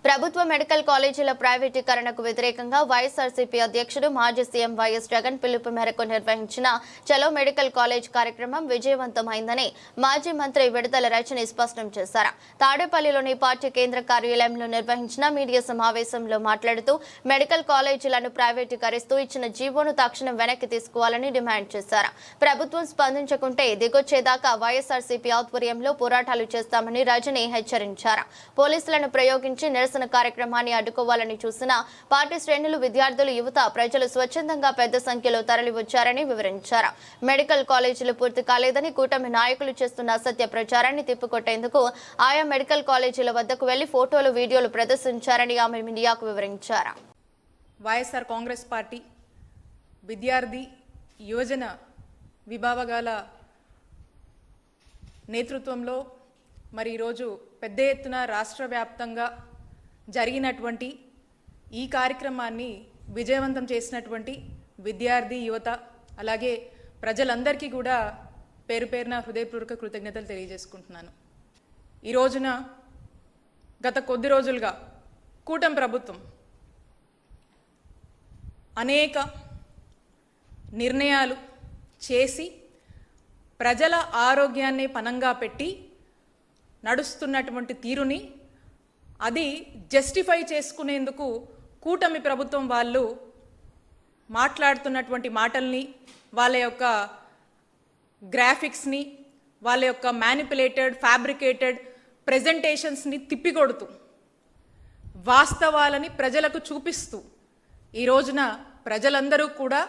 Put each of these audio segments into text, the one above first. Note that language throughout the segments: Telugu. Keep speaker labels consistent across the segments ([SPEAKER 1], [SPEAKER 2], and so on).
[SPEAKER 1] ప్రభుత్వ మెడికల్ కాలేజీల ప్రైవేటీకరణకు వ్యతిరేకంగా వైఎస్ఆర్సీపీ అధ్యక్షుడు మాజీ సీఎం వైఎస్ జగన్ పిలుపు మేరకు నిర్వహించిన చలో మెడికల్ కాలేజ్ కార్యక్రమం విజయవంతమైందని మాజీ మంత్రి విడదల రజని స్పష్టం చేశారు. తాడేపల్లిలోని పార్టీ కేంద్ర కార్యాలయంలో నిర్వహించిన మీడియా సమావేశంలో మాట్లాడుతూ మెడికల్ కాలేజీలను ప్రైవేటీకరిస్తూ ఇచ్చిన జీవోను తక్షణం వెనక్కి తీసుకోవాలని డిమాండ్ చేశారు. ప్రభుత్వం స్పందించకుంటే దిగొచ్చేదాకా వైఎస్ఆర్సీపీ ఆధ్వర్యంలో పోరాటాలు చేస్తామని రజని హెచ్చరించారు. పోలీసులను ప్రయోగించి నిరసన కార్యక్రమాన్ని అడ్డుకోవాలని చూసిన పార్టీ శ్రేణులు, విద్యార్థులు, యువత, ప్రజలు స్వచ్ఛందంగా పెద్ద సంఖ్యలో తరలివచ్చారని వివరించారు. మెడికల్ కాలేజీలు పూర్తి కాలేదని కూటమి నాయకులు చేస్తున్న అసత్య ప్రచారాన్ని తిప్పికొట్టేందుకు ఆయా మెడికల్ కాలేజీల వద్దకు వెళ్లి ఫోటోలు, వీడియోలు ప్రదర్శించారని ఆమె మీడియాకు వివరించారు.
[SPEAKER 2] వైఎస్ఆర్ కాంగ్రెస్ పార్టీ విద్యార్థి యువజన విభాగాల నేతృత్వంలో మరి ఈరోజు పెద్ద ఎత్తున రాష్ట్ర వ్యాప్తంగా జరిగినటువంటి ఈ కార్యక్రమాన్ని విజయవంతం చేసినటువంటి విద్యార్థి యువత అలాగే ప్రజలందరికీ కూడా పేరు పేరున హృదయపూర్వక కృతజ్ఞతలు తెలియజేసుకుంటున్నాను. ఈ రోజున గత కొద్ది రోజులుగా కూటమి ప్రభుత్వం అనేక నిర్ణయాలు చేసి ప్రజల ఆరోగ్యాన్ని పణంగా పెట్టి నడుస్తున్నటువంటి తీరుని అది జస్టిఫై చేసుకునేందుకు కూటమి ప్రభుత్వం వాళ్ళు మాట్లాడుతున్నటువంటి మాటల్ని, వాళ్ళ యొక్క గ్రాఫిక్స్ని, వాళ్ళ యొక్క మ్యానిపులేటెడ్, ఫ్యాబ్రికేటెడ్ ప్రెజెంటేషన్స్ని తిప్పికొడుతూ వాస్తవాలని ప్రజలకు చూపిస్తూ ఈ రోజున ప్రజలందరూ కూడా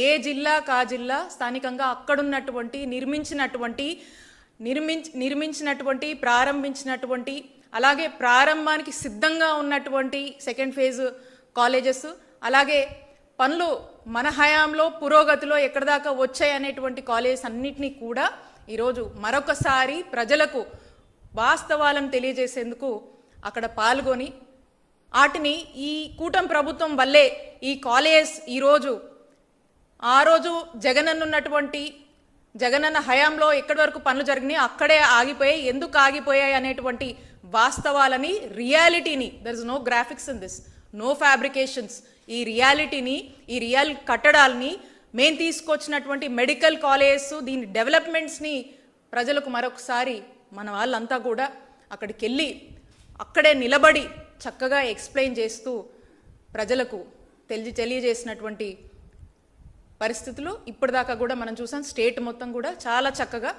[SPEAKER 2] ఏ జిల్లా కా జిల్లా స్థానికంగా అక్కడున్నటువంటి నిర్మించినటువంటి ప్రారంభించినటువంటి అలాగే ప్రారంభానికి సిద్ధంగా ఉన్నటువంటి సెకండ్ ఫేజ్ కాలేజెస్, అలాగే పనులు మన హయాంలో పురోగతిలో ఎక్కడిదాకా వచ్చాయనేటువంటి కాలేజెస్ అన్నిటినీ కూడా ఈరోజు మరొకసారి ప్రజలకు వాస్తవాలను తెలియజేసేందుకు అక్కడ పాల్గొని వాటిని ఈ కూటమి ప్రభుత్వం వల్లే ఈ కాలేజ్ ఈరోజు ఆ రోజు జగనన్న హయాంలో ఎక్కడి వరకు పనులు జరిగినాయి అక్కడే ఆగిపోయాయి, ఎందుకు ఆగిపోయాయి అనేటువంటి వాస్తవాలని, రియాలిటీని, there is no graphics in this, no fabrications, ఈ రియాలిటీని, ఈ రియల్ కట్టడాల్ని మేము తీసుకొచ్చినటువంటి మెడికల్ కాలేజెస్, దీని డెవలప్మెంట్స్ని ప్రజలకు మరొకసారి మన వాళ్ళంతా కూడా అక్కడికి వెళ్ళి అక్కడే నిలబడి చక్కగా ఎక్స్ప్లెయిన్ చేస్తూ ప్రజలకు తెలియజేసినటువంటి పరిస్థితులు ఇప్పటిదాకా కూడా మనం చూసాం. స్టేట్ మొత్తం కూడా చాలా చక్కగా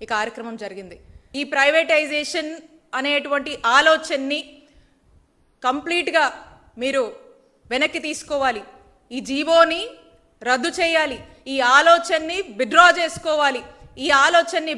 [SPEAKER 2] ఈ కార్యక్రమం జరిగింది. ఈ ప్రైవేటైజేషన్ అనేటువంటి ఆలోచనని కంప్లీట్గా మీరు వెనక్కి తీసుకోవాలి, ఈ జీవోని రద్దు చేయాలి, ఈ ఆలోచనని విత్డ్రా చేసుకోవాలి, ఈ ఆలోచనని